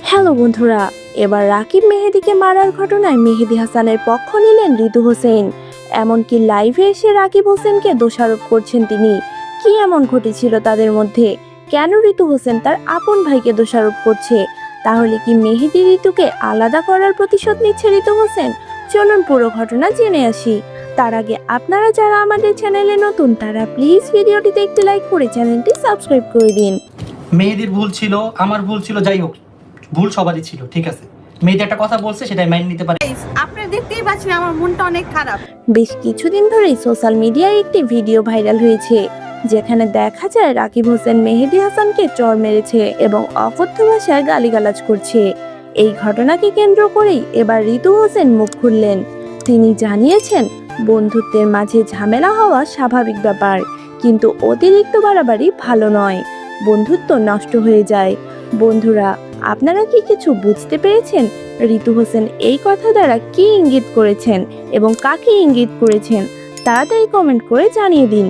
Hello বন্ধুরা, এবার রাকিব মেহেদীকে মারার ঘটনায় মেহেদী হাসানের পক্ষ নিলেন ঋতু হোসেন। এমনকি লাইভে এসে রাকিব হোসেনকে দোষারোপ করছেন তিনি। কি এমন ঘটেছিল তাদের মধ্যে? কেন ঋতু হোসেন তার আপন ভাইকে দোষারোপ করছে? তাহলে কি মেহেদী ঋতুকে আলাদা করার প্রতিশোধ নিচ্ছে ঋতু হোসেন? চলুন পুরো ঘটনা জেনে আসি। তার আগে আপনারা যারা আমাদের চ্যানেলে নতুন তারা প্লিজ ভিডিওটিতে একটি লাইক করে চ্যানেলটি সাবস্ক্রাইব করে দিন। মেহেদীর ভুল ছিল, আমার ভুল ছিল, যাই হোক ভুল সবারই ছিল, ঠিক আছে। মেহেদী একটা কথা বলছে সেটাই মাইন্ড নিতে পারে। আপনারা দেখতেই পাচ্ছেন আমার মনটা অনেক খারাপ। বেশ কিছুদিন ধরেই সোশ্যাল মিডিয়ায় একটি ভিডিও ভাইরাল হয়েছে, যেখানে দেখা যায় রাকিব হোসেন মেহেদী হাসানকে চড় মেরেছে এবং অকথ্য ভাষায় গালিগালাজ করছে। এই ঘটনাকে কেন্দ্র করেই এবার ঋতু হোসেন মুখ খুললেন। তিনি জানিয়েছেন, বন্ধুত্বের মাঝে ঝামেলা হওয়া স্বাভাবিক ব্যাপার, কিন্তু অতিরিক্ত বাড়াবাড়ি ভালো নয়। বন্ধুত্ব নষ্ট হয়ে যায়। বন্ধুরা, আপনারা কি কিছু বুঝতে পেরেছেন? ঋতু হোসেন এই কথা দ্বারা কি ইঙ্গিত করেছেন এবং কাকে ইঙ্গিত করেছেন? তাড়াতাড়ি কমেন্ট করে জানিয়ে দিন।